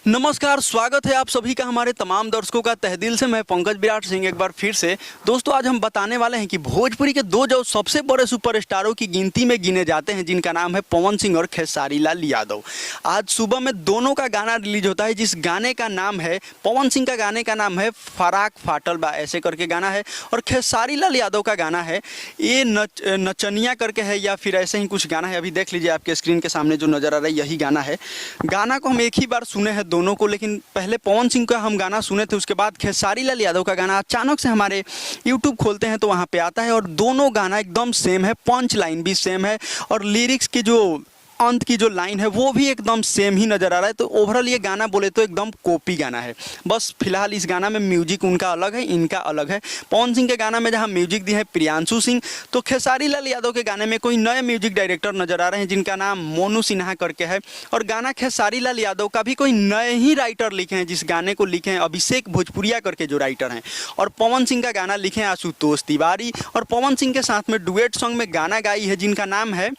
नमस्कार, स्वागत है आप सभी का हमारे तमाम दर्शकों का तहे दिल से। मैं पंकज विराट सिंह एक बार फिर से। दोस्तों, आज हम बताने वाले हैं कि भोजपुरी के दो जो सबसे बड़े सुपरस्टारों की गिनती में गिने जाते हैं, जिनका नाम है पवन सिंह और खेसारी लाल यादव। आज सुबह में दोनों का गाना रिलीज होता है, जिस गाने का नाम है, पवन सिंह का गाने का नाम है फराक फाटल बा ऐसे करके गाना है, और खेसारी लाल यादव का गाना है ये नचनिया करके है, या फिर ऐसे ही कुछ गाना है। अभी देख लीजिए आपके स्क्रीन के सामने जो नज़र आ रहा है यही गाना है। गाना को हम एक ही बार सुने हैं दोनों को, लेकिन पहले पवन सिंह का हम गाना सुने थे, उसके बाद खेसारी लाल यादव का गाना अचानक से हमारे यूट्यूब खोलते हैं तो वहाँ पे आता है, और दोनों गाना एकदम सेम है, पंच लाइन भी सेम है, और लिरिक्स की जो अंत की जो लाइन है वो भी एकदम सेम ही नज़र आ रहा है। तो ओवरऑल ये गाना बोले तो एकदम कॉपी गाना है। बस फिलहाल इस गाना में म्यूजिक उनका अलग है, इनका अलग है। पवन सिंह के गाना में जहाँ म्यूजिक दी है प्रियांशु सिंह, तो खेसारी लाल यादव के गाने में कोई नए म्यूजिक डायरेक्टर नज़र आ रहे हैं, जिनका नाम मोनू सिन्हा करके है। और गाना खेसारी लाल यादव का भी कोई नए ही राइटर लिखे हैं, जिस गाने को लिखे हैं अभिषेक भोजपुरिया करके जो राइटर हैं। और पवन सिंह का गाना लिखे हैं आशुतोष तिवारी, और पवन सिंह के साथ में डुएट सॉन्ग में गाना गाई है जिनका नाम है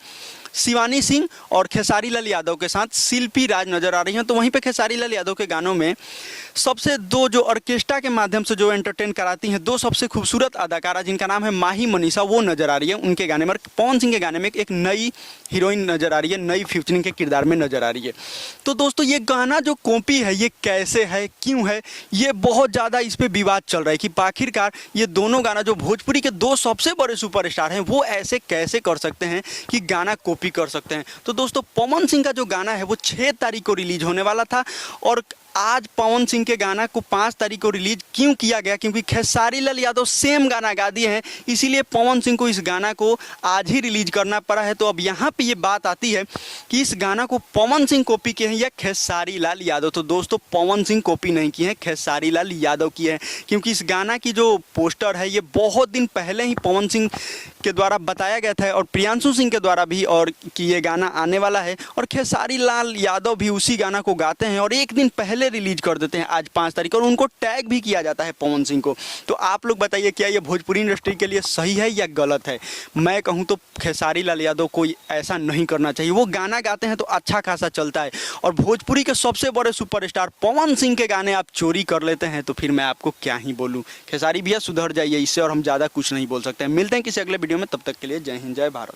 शिवानी सिंह, और खेसारी लाल यादव के साथ शिल्पी राज नज़र आ रही हैं। तो वहीं पे खेसारी लाल यादव के गानों में सबसे दो जो ऑर्केस्ट्रा के माध्यम से जो एंटरटेन कराती हैं, दो सबसे खूबसूरत अदाकारा जिनका नाम है माही मनीषा, वो नज़र आ रही है उनके गाने में। पवन सिंह के गाने में एक नई हीरोइन नज़र आ रही है, नई फ्यूचरिंग के किरदार में नज़र आ रही है। तो दोस्तों, ये गाना जो कॉपी है ये कैसे है, क्यों है, ये बहुत ज़्यादा इस पर विवाद चल रहा है कि आखिरकार ये दोनों गाना जो भोजपुरी के दो सबसे बड़े सुपरस्टार हैं वो ऐसे कैसे कर सकते हैं कि गाना कॉपी कर सकते हैं। तो दोस्तों, पवन सिंह का जो गाना है वो 6 तारीख को रिलीज होने वाला था, और आज पवन सिंह के गाना को 5 तारीख को रिलीज क्यों किया गया, क्योंकि खेसारी लाल यादव सेम गाना गा दिए हैं, इसीलिए पवन सिंह को इस गाना को आज ही रिलीज करना पड़ा है। तो अब यहाँ पे ये बात आती है कि इस गाना को पवन सिंह कॉपी किए हैं या खेसारी लाल यादव। तो दोस्तों, पवन सिंह कॉपी नहीं किए हैं, खेसारी लाल यादव की है, क्योंकि इस गाना की जो पोस्टर है ये बहुत दिन पहले ही पवन सिंह के द्वारा बताया गया था, और प्रियांशु सिंह के द्वारा भी, और कि ये गाना आने वाला है। और खेसारी लाल यादव भी उसी गाना को गाते हैं और एक दिन पहले रिलीज कर देते हैं आज 5 तारीख, और उनको टैग भी किया जाता है पवन सिंह को। तो आप लोग बताइए, क्या ये भोजपुरी इंडस्ट्री के लिए सही है या गलत है? मैं कहूँ तो खेसारी लाल यादव को ऐसा नहीं करना चाहिए। वो गाना गाते हैं तो अच्छा खासा चलता है, और भोजपुरी के सबसे बड़े सुपरस्टार पवन सिंह के गाने आप चोरी कर लेते हैं तो फिर मैं आपको क्या ही बोलूँ। खेसारी भैया सुधर जाइए इससे, और हम ज़्यादा कुछ नहीं बोल सकते हैं। मिलते हैं किसी अगले वीडियो में, तब तक के लिए जय हिंद, जय भारत।